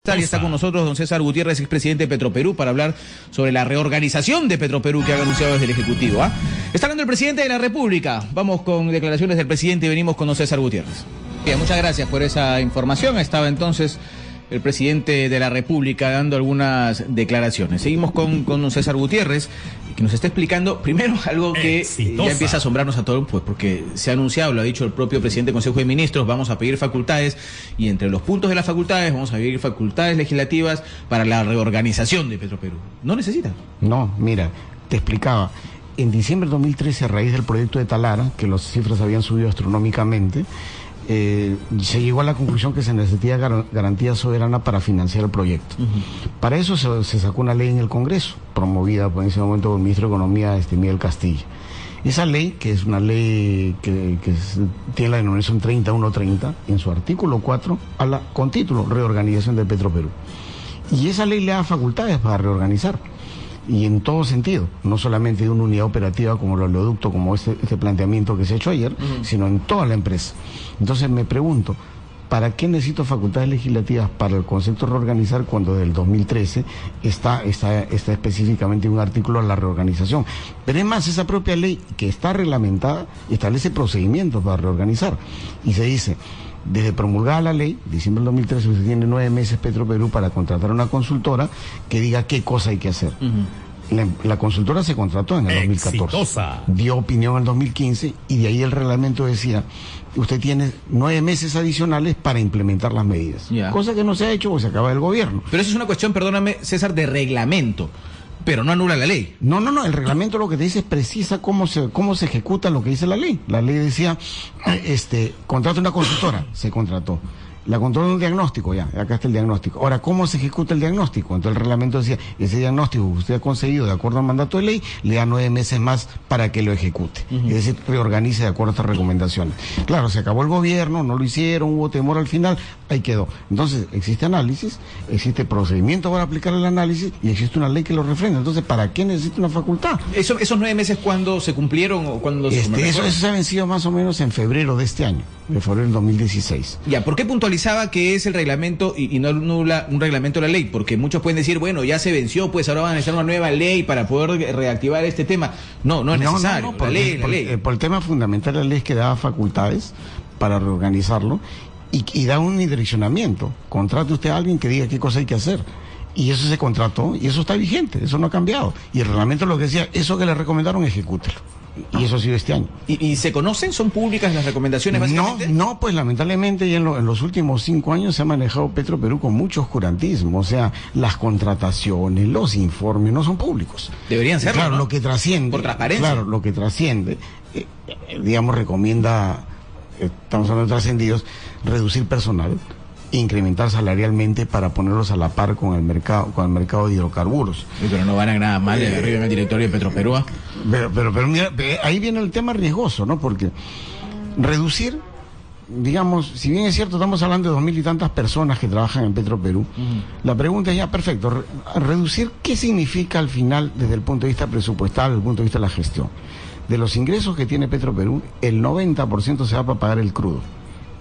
Y está con nosotros don César Gutiérrez, expresidente de Petroperú, para hablar sobre la reorganización de Petroperú que ha anunciado desde el Ejecutivo. Está hablando el presidente de la República. Vamos con declaraciones del presidente y venimos con don César Gutiérrez. Bien, muchas gracias por esa información. Estaba entonces el presidente de la República dando algunas declaraciones. Seguimos con don César Gutiérrez, que nos está explicando primero algo que ya empieza a asombrarnos a todos, pues porque se ha anunciado, lo ha dicho el propio presidente del Consejo de Ministros, vamos a pedir facultades, y entre los puntos de las facultades vamos a pedir facultades legislativas para la reorganización de Petroperú. ¿No necesitan? No, mira, te explicaba. En diciembre de 2013, a raíz del proyecto de Talara, que las cifras habían subido astronómicamente, se llegó a la conclusión que se necesitaba garantía soberana para financiar el proyecto. Para eso se sacó una ley en el Congreso, promovida por en ese momento por el ministro de Economía, Miguel Castilla. Esa ley, que es una ley que tiene la denominación 30130, en su artículo 4, habla con título Reorganización de Petroperú. Y esa ley le da facultades para reorganizar. Y en todo sentido, no solamente de una unidad operativa como el oleoducto, como este planteamiento que se ha hecho ayer, sino en toda la empresa. Entonces me pregunto, ¿para qué necesito facultades legislativas para el concepto de reorganizar cuando desde el 2013 está específicamente un artículo a la reorganización? Pero es más, esa propia ley que está reglamentada establece procedimientos para reorganizar. Y se dice, desde promulgada la ley, diciembre del 2013, usted tiene 9 meses Petroperú para contratar a una consultora que diga qué cosa hay que hacer. La consultora se contrató en el 2014, dio opinión en el 2015 y de ahí el reglamento decía, usted tiene 9 meses adicionales para implementar las medidas. Cosa que no se ha hecho porque se acaba el gobierno. Pero eso es una cuestión, perdóname, César, de reglamento. Pero no anula la ley. No, el reglamento lo que te dice es precisa cómo se ejecuta lo que dice la ley. La ley decía, contrata una consultora, se contrató. La contrató un diagnóstico, ya, acá está el diagnóstico. Ahora, ¿cómo se ejecuta el diagnóstico? Entonces el reglamento decía, ese diagnóstico que usted ha conseguido de acuerdo al mandato de ley, le da 9 meses más para que lo ejecute. Es decir, reorganice de acuerdo a estas recomendaciones. Claro, se acabó el gobierno, no lo hicieron, hubo temor al final, ahí quedó. Entonces, existe análisis, existe procedimiento para aplicar el análisis y existe una ley que lo refrenda. Entonces, ¿para qué necesita una facultad? ¿Esos 9 meses cuándo se cumplieron o cuándo se eso se ha vencido más o menos en febrero de este año, de febrero del 2016. Ya, ¿por qué puntualizaba que es el reglamento y no anula un reglamento de la ley? Porque muchos pueden decir, bueno, ya se venció, pues ahora van a necesitar una nueva ley para poder reactivar este tema. No es necesario. La ley. Por el tema fundamental de la ley es que daba facultades para reorganizarlo y da un direccionamiento. Contrate usted a alguien que diga qué cosa hay que hacer. Y eso se contrató y eso está vigente, eso no ha cambiado. Y el reglamento lo que decía, eso que le recomendaron, ejecútelo. Y eso ha sido este año. ¿Y se conocen? ¿Son públicas las recomendaciones básicamente? No, pues lamentablemente ya en los últimos 5 años se ha manejado Petroperú con mucho oscurantismo. O sea, las contrataciones, los informes no son públicos. Deberían serlo, claro, ¿no? Lo que trasciende. Por transparencia. Claro, lo que trasciende, digamos, recomienda, estamos hablando de trascendidos, reducir personal, incrementar salarialmente para ponerlos a la par con el mercado de hidrocarburos. Pero no van a nada mal arriba en el directorio de Petroperú. Pero mira, ahí viene el tema riesgoso, ¿no? Porque reducir, digamos, si bien es cierto, estamos hablando de 2000 y tantas personas que trabajan en Petroperú, la pregunta es ya, perfecto, reducir, ¿qué significa al final desde el punto de vista presupuestal, desde el punto de vista de la gestión? De los ingresos que tiene Petroperú, el 90% se va para pagar el crudo.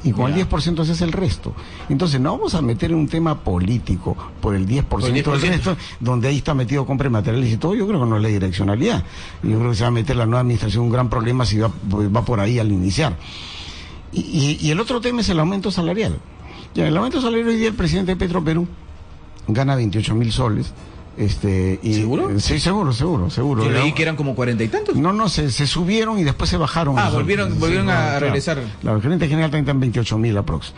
Y con el 10% se hace el resto. Entonces no vamos a meter en un tema político por el 10% del resto, donde ahí está metido compra de materiales y todo. Yo creo que no es la direccionalidad. Yo creo que se va a meter la nueva administración un gran problema si va por ahí al iniciar. Y el otro tema es el aumento salarial. Ya, el aumento salarial hoy día el presidente de Petroperú gana 28.000 soles. ¿Seguro? Sí, seguro. Yo leí que eran como 40 y tantos. No, se subieron y después se bajaron. Volvieron a regresar. Claro, el gerente general está en 28.000 aprox.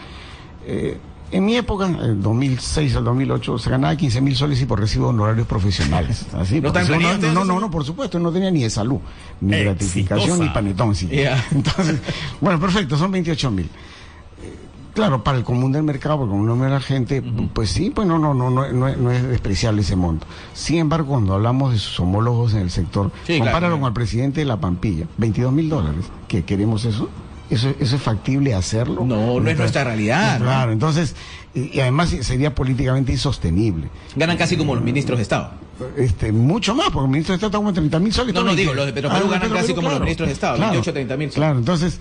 En mi época, en 2006 al 2008, se ganaba 15.000 soles y por recibo de honorarios profesionales. Así, ¿No están no, por supuesto, no tenía ni de salud, ni gratificación, ni panetón. Sí. Entonces, bueno, perfecto, son 28.000. Claro, para el común del mercado, porque como no me la gente, pues sí, pues no es despreciable ese monto. Sin embargo, cuando hablamos de sus homólogos en el sector, compáralo con el presidente de La Pampilla, $22.000. ¿Qué queremos eso? ¿Eso es factible hacerlo? No es nuestra realidad. Claro, entonces, y además sería políticamente insostenible. Ganan casi como los ministros de Estado. Mucho más, porque el ministro de Estado está como 30.000 soles. No, digo, los de Petroperú ganan casi como los ministros de Estado, 28, 30.000 soles. Claro, entonces,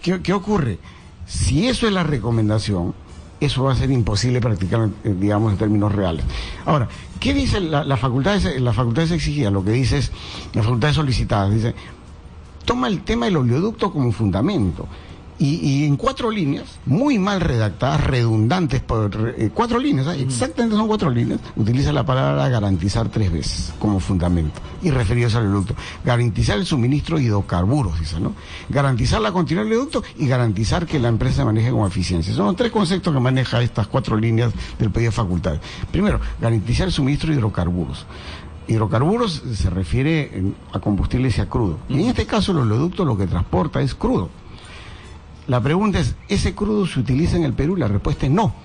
¿qué ocurre? Si eso es la recomendación, eso va a ser imposible practicar, digamos, en términos reales. Ahora, ¿qué dice la facultad de exigida? Lo que dice es, la facultad de solicitada, dice, toma el tema del oleoducto como fundamento. Y en 4 líneas, muy mal redactadas, redundantes, 4 líneas, exactamente son 4 líneas, utiliza la palabra garantizar 3 veces como fundamento, y referidos al oleoducto. Garantizar el suministro de hidrocarburos, dice, ¿no? Garantizar la continuidad del oleoducto y garantizar que la empresa se maneje con eficiencia. Son los 3 conceptos que maneja estas 4 líneas del pedido de facultades. Primero, garantizar el suministro de hidrocarburos. Hidrocarburos se refiere a combustible y a crudo. Y en este caso el oleoducto lo que transporta es crudo. La pregunta es, ¿ese crudo se utiliza en el Perú? La respuesta es no.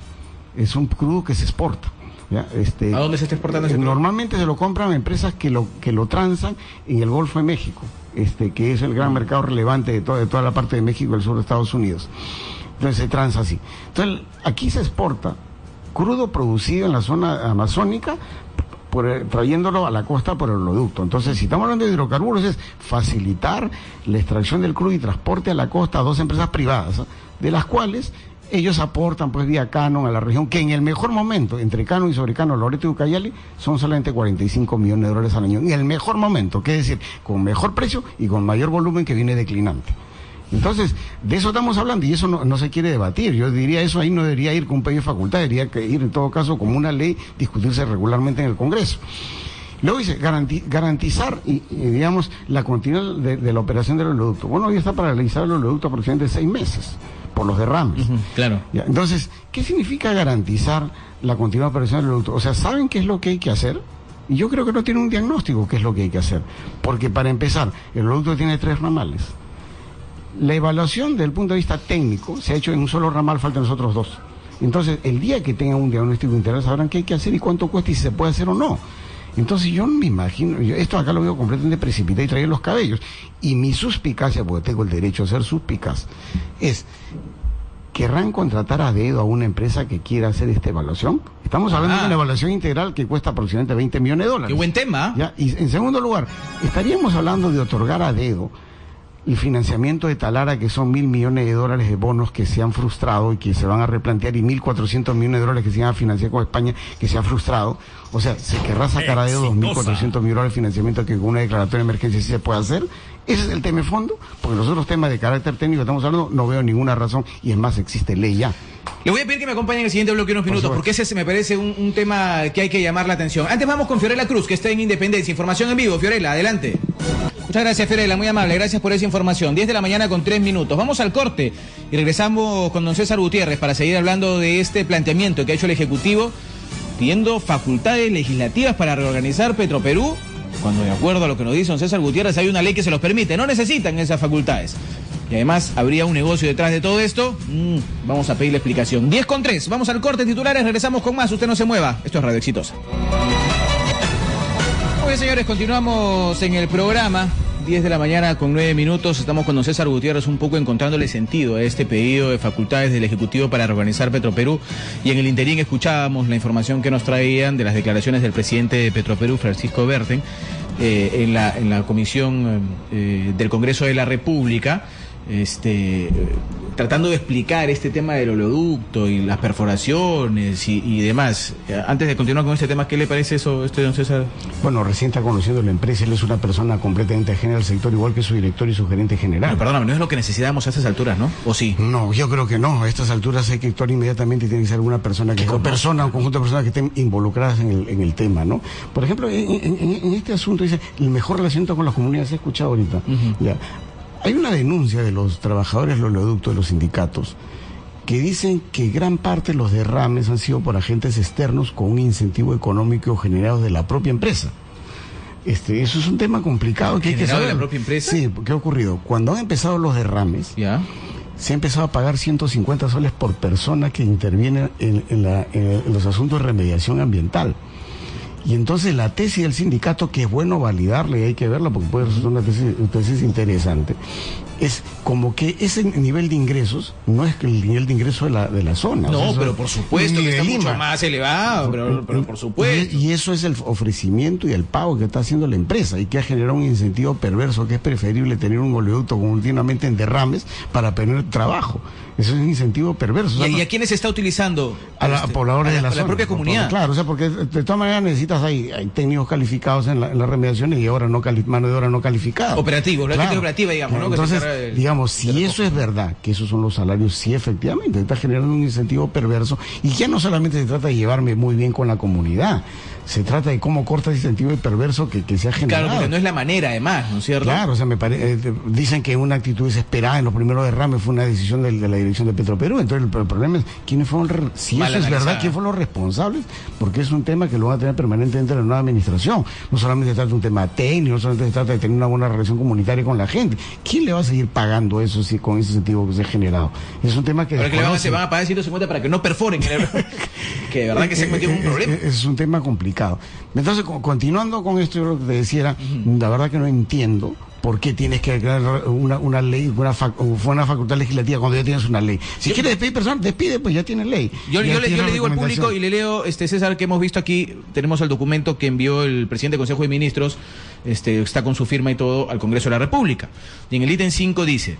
Es un crudo que se exporta. ¿Ya? ¿A dónde se está exportando ese crudo? Normalmente se lo compran empresas que lo transan en el Golfo de México, que es el gran mercado relevante de toda la parte de México y el sur de Estados Unidos. Entonces se transa así. Entonces aquí se exporta crudo producido en la zona amazónica, trayéndolo a la costa por el oleoducto. Entonces, si estamos hablando de hidrocarburos, es facilitar la extracción del crudo y transporte a la costa a 2 empresas privadas, ¿eh? De las cuales ellos aportan pues vía Canon a la región, que en el mejor momento, entre Canon y sobre Canon, Loreto y Ucayali, son solamente $45 millones al año. En el mejor momento, que es decir, con mejor precio y con mayor volumen que viene declinante. Entonces, de eso estamos hablando y eso no se quiere debatir. Yo diría eso ahí no debería ir con un pedido de facultad, debería ir en todo caso como una ley, discutirse regularmente en el Congreso. Luego dice, garantizar, digamos, la continuidad de la operación del oleoducto. Bueno, hoy está paralizado el oleoducto aproximadamente 6 meses, por los derrames. Claro. ¿Ya? Entonces, ¿qué significa garantizar la continuidad operación del oleoducto? O sea, ¿saben qué es lo que hay que hacer? Y yo creo que no tienen un diagnóstico qué es lo que hay que hacer. Porque para empezar, el oleoducto tiene 3 ramales. La evaluación desde el punto de vista técnico se ha hecho en un solo ramal, faltan los otros 2. Entonces, el día que tengan un diagnóstico integral sabrán qué hay que hacer y cuánto cuesta y si se puede hacer o no. Entonces yo no me imagino, esto acá lo veo completamente precipitado y traer los cabellos. Y mi suspicacia, porque tengo el derecho a ser suspicaz, es, ¿querrán contratar a dedo a una empresa que quiera hacer esta evaluación? Estamos hablando de una evaluación integral que cuesta aproximadamente $20 millones. ¡Qué buen tema! ¿Ya? Y en segundo lugar, estaríamos hablando de otorgar a dedo el financiamiento de Talara, que son $1.000 millones de bonos que se han frustrado y que se van a replantear, y $1.400 millones que se van a financiar con España, que se ha frustrado. O sea, ¿se querrá sacar a dedo $2.400 millones de financiamiento que con una declaratoria de emergencia sí se puede hacer? Ese es el tema de fondo, porque los otros temas de carácter técnico que estamos hablando no veo ninguna razón, y es más, existe ley ya. Le voy a pedir que me acompañe en el siguiente bloque unos minutos, porque ese me parece un tema que hay que llamar la atención. Antes vamos con Fiorella Cruz, que está en Independencia. Información en vivo. Fiorella, adelante. Muchas gracias, Fiorella, muy amable. Gracias por esa información. 10 de la mañana con 3 minutos. Vamos al corte y regresamos con don César Gutiérrez para seguir hablando de este planteamiento que ha hecho el Ejecutivo pidiendo facultades legislativas para reorganizar Petroperú, cuando de acuerdo a lo que nos dice don César Gutiérrez hay una ley que se los permite. No necesitan esas facultades. Y además habría un negocio detrás de todo esto. Vamos a pedirle explicación. 10 con 3. Vamos al corte, titulares. Regresamos con más. Usted no se mueva. Esto es Radio Exitosa. Muy bien, señores. Continuamos en el programa. 10 de la mañana con 9 minutos. Estamos con don César Gutiérrez un poco encontrándole sentido a este pedido de facultades del Ejecutivo para reorganizar Petroperú. Y en el interín escuchábamos la información que nos traían de las declaraciones del presidente de Petroperú, Francisco Berten, en la comisión del Congreso de la República, tratando de explicar este tema del oleoducto y las perforaciones y demás. Antes de continuar con este tema, ¿qué le parece eso, don César? Bueno, recién está conociendo la empresa, él es una persona completamente ajena al sector, igual que su director y su gerente general. Pero perdóname, no es lo que necesitamos a estas alturas, ¿no? ¿O sí? No, yo creo que no. A estas alturas hay que actuar inmediatamente y tiene que ser alguna persona que, un conjunto de personas que estén involucradas en el tema, ¿no? Por ejemplo, en este asunto dice, el mejor relacionamiento con las comunidades, he escuchado ahorita, ya. Hay una denuncia de los trabajadores del oleoducto, de los sindicatos, que dicen que gran parte de los derrames han sido por agentes externos con un incentivo económico generado de la propia empresa. Eso es un tema complicado que hay que saber. ¿De la propia empresa? Sí, ¿qué ha ocurrido? Cuando han empezado los derrames, ¿ya? Se ha empezado a pagar 150 soles por persona que interviene en los asuntos de remediación ambiental. Y entonces la tesis del sindicato, que es bueno validarla y hay que verla porque puede resultar una tesis interesante, es como que ese nivel de ingresos no es el nivel de ingreso de la zona. No, o sea, pero por supuesto que está mucho más elevado, pero por supuesto. Y eso es el ofrecimiento y el pago que está haciendo la empresa y que ha generado un incentivo perverso, que es preferible tener un oleoducto continuamente en derrames para tener trabajo. Eso es un incentivo perverso. ¿Y a quiénes se está utilizando? A los pobladores de la zona. A la propia comunidad. Claro, o sea, porque de todas maneras necesitas hay técnicos calificados en las remediaciones y ahora mano de obra no calificada. Operativos, la gente operativa, digamos, ¿no? Entonces, digamos, si eso es verdad, que esos son los salarios, sí, efectivamente, está generando un incentivo perverso, y ya no solamente se trata de llevarme muy bien con la comunidad, se trata de cómo corta ese incentivo perverso que se ha generado. Claro, porque no es la manera, además, ¿no es cierto? Claro, o sea, dicen que una actitud desesperada en los primeros derrames fue una decisión de la dirección de Petroperú. Entonces, el problema es quiénes fueron, si eso es verdad, quiénes fueron los responsables, porque es un tema que lo van a tener permanentemente en la nueva administración. No solamente se trata de un tema técnico, no solamente se trata de tener una buena relación comunitaria con la gente. ¿Quién le va a seguir pagando eso con ese incentivo que se ha generado? Es un tema que... Pero que se van a pagar 150 para que no perforen. Que de verdad que se han metido en un problema. Es un tema complicado. Entonces, continuando con esto, yo lo que te decía, la verdad que no entiendo por qué tienes que crear una ley, una facultad legislativa cuando ya tienes una ley. Si quieres despedir personas, despide, pues ya tienes ley. Yo le digo al público y le leo, César, que hemos visto aquí, tenemos el documento que envió el presidente del Consejo de Ministros, está con su firma y todo, al Congreso de la República. Y en el ítem 5 dice: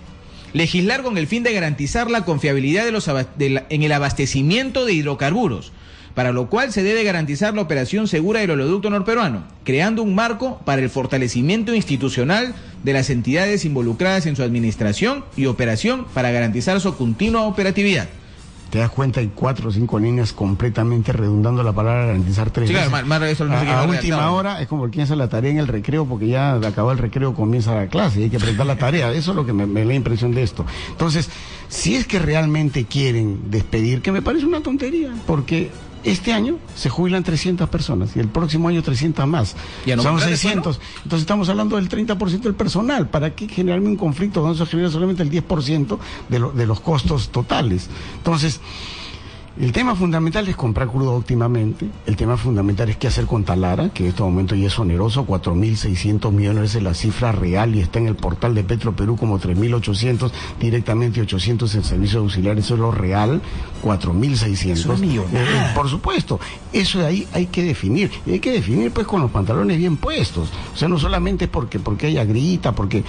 legislar con el fin de garantizar la confiabilidad en el abastecimiento de hidrocarburos, para lo cual se debe garantizar la operación segura del oleoducto norperuano, creando un marco para el fortalecimiento institucional de las entidades involucradas en su administración y operación para garantizar su continua operatividad. Te das cuenta, hay 4 o 5 líneas completamente redundando la palabra garantizar 3 veces. Claro, eso no a última hora es como quien hace la tarea en el recreo, porque ya acabó el recreo, comienza la clase y hay que presentar la tarea. Eso es lo que me da la impresión de esto. Entonces, si es que realmente quieren despedir, que me parece una tontería, porque este año se jubilan 300 personas y el próximo año 300 más. Son 600. ¿No? Entonces estamos hablando del 30% del personal. ¿Para qué generarme un conflicto donde se genera solamente el 10% de los costos totales? Entonces, el tema fundamental es comprar crudo óptimamente. El tema fundamental es qué hacer con Talara, que en este momento ya es oneroso. 4.600 millones es la cifra real y está en el portal de Petroperú como 3.800 directamente y 800 en servicios auxiliares. Eso es lo real, 4.600. Eso es millonada. Por supuesto, eso de ahí hay que definir. Y hay que definir pues con los pantalones bien puestos. O sea, no solamente es porque haya grita, porque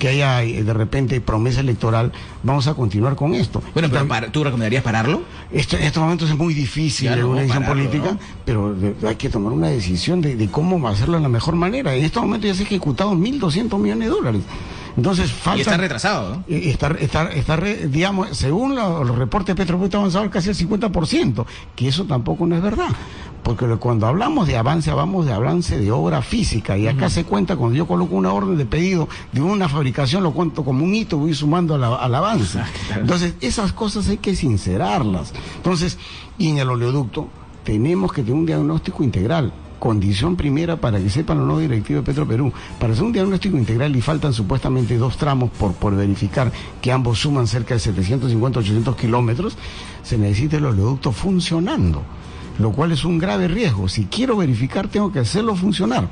haya de repente promesa electoral, vamos a continuar con esto. Bueno, pero ¿tú recomendarías pararlo? En estos momentos es muy difícil una decisión política, ¿no? Pero hay que tomar una decisión de cómo hacerlo de la mejor manera. En estos momentos ya se ha ejecutado 1.200 millones de dólares. Entonces falta... Y está retrasado, ¿no? Digamos, según los reportes de Petroperú, está avanzado casi el 50%, que eso tampoco no es verdad. Porque cuando hablamos de avance, hablamos de avance de obra física, y acá se cuenta, cuando yo coloco una orden de pedido de una fabricación, lo cuento como un hito, voy sumando al avance. Claro. Entonces, esas cosas hay que sincerarlas. Entonces, y en el oleoducto, tenemos que tener un diagnóstico integral. Condición primera para que sepan la nueva directiva de Petroperú. Para hacer un diagnóstico integral y faltan supuestamente 2 tramos por verificar, que ambos suman cerca de 750-800 kilómetros, se necesita el oleoducto funcionando, lo cual es un grave riesgo. Si quiero verificar, tengo que hacerlo funcionar.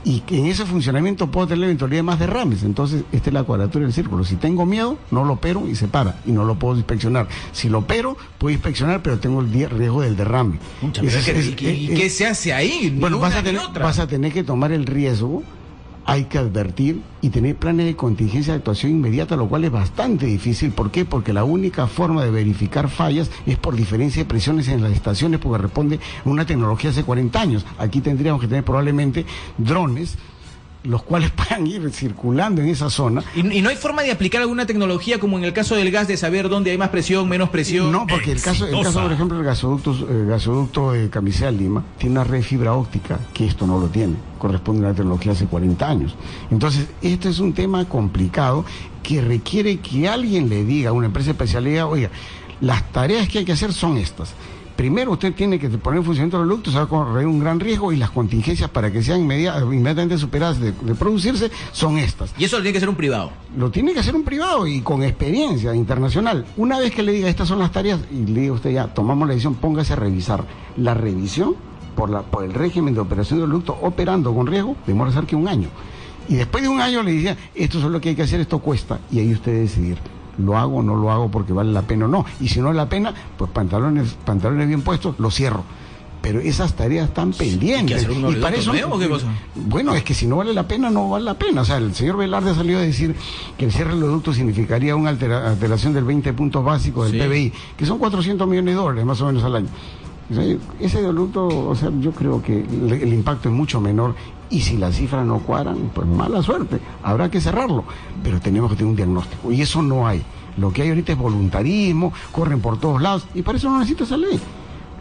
Y que en ese funcionamiento puedo tener la eventualidad de más derrames. Entonces, esta es la cuadratura del círculo. Si tengo miedo, no lo opero y se para. Y no lo puedo inspeccionar. Si lo opero, puedo inspeccionar, pero tengo el riesgo del derrame. ¿Y qué se hace ahí? Bueno, vas a tener que tomar el riesgo. Hay que advertir y tener planes de contingencia de actuación inmediata, lo cual es bastante difícil. ¿Por qué? Porque la única forma de verificar fallas es por diferencia de presiones en las estaciones, porque responde a una tecnología hace 40 años. Aquí tendríamos que tener probablemente drones, los cuales puedan ir circulando en esa zona. ¿Y no hay forma de aplicar alguna tecnología como en el caso del gas, de saber dónde hay más presión, menos presión? No, porque el caso por ejemplo, el gasoducto de Camisea-Lima tiene una red de fibra óptica, que esto no lo tiene, corresponde a una tecnología hace 40 años. Entonces, este es un tema complicado que requiere que alguien le diga a una empresa especializada: oiga, las tareas que hay que hacer son estas. Primero, usted tiene que poner en funcionamiento los ductos, se va a correr un gran riesgo, y las contingencias para que sean inmediatamente superadas de producirse son estas. ¿Y eso lo tiene que hacer un privado? Lo tiene que hacer un privado y con experiencia internacional. Una vez que le diga estas son las tareas y le diga usted ya, tomamos la decisión, póngase a revisar. La revisión por el régimen de operación de oleoducto operando con riesgo, demora cerca de un año. Y después de un año le decían, esto es lo que hay que hacer, esto cuesta, y ahí usted decidir, ¿lo hago o no lo hago porque vale la pena o no? Y si no vale la pena, pues pantalones bien puestos, lo cierro. Pero esas tareas están pendientes. ¿Y para eso nuevo, qué cosa? Bueno, es que si no vale la pena, no vale la pena. O sea, el señor Velarde ha salido a decir que el cierre del oleoducto significaría una alteración del 20 puntos básicos del PBI, que son $400 millones más o menos al año. O sea, ese oleoducto, o sea, yo creo que el impacto es mucho menor, y si las cifras no cuadran, pues mala suerte, habrá que cerrarlo, pero tenemos que tener un diagnóstico, y eso no hay. Lo que hay ahorita es voluntarismo, corren por todos lados, y para eso no necesito esa ley.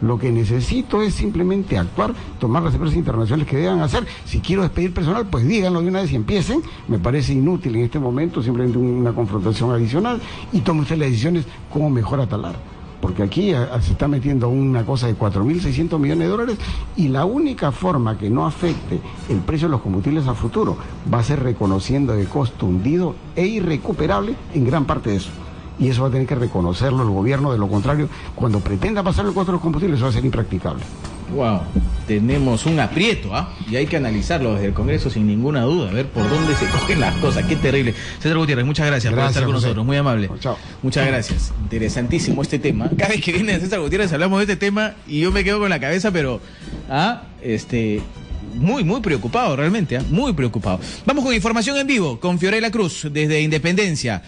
Lo que necesito es simplemente actuar, tomar las empresas internacionales que deban hacer. Si quiero despedir personal, pues díganlo de una vez y empiecen. Me parece inútil en este momento simplemente una confrontación adicional, y tome usted las decisiones cómo mejor atalar. Porque aquí se está metiendo una cosa de 4.600 millones de dólares, y la única forma que no afecte el precio de los combustibles a futuro va a ser reconociendo de costo hundido e irrecuperable en gran parte de eso. Y eso va a tener que reconocerlo el gobierno, de lo contrario, cuando pretenda pasar el costo de los combustibles, eso va a ser impracticable. Wow, tenemos un aprieto, ¿ah? Y hay que analizarlo desde el Congreso sin ninguna duda, a ver por dónde se cogen las cosas. Qué terrible. César Gutiérrez, muchas gracias por estar con nosotros, muy amable. Chao. Muchas gracias. Interesantísimo este tema. Cada vez que viene César Gutiérrez hablamos de este tema y yo me quedo con la cabeza, pero muy preocupado realmente, muy preocupado. Vamos con información en vivo con Fiorella Cruz desde Independencia.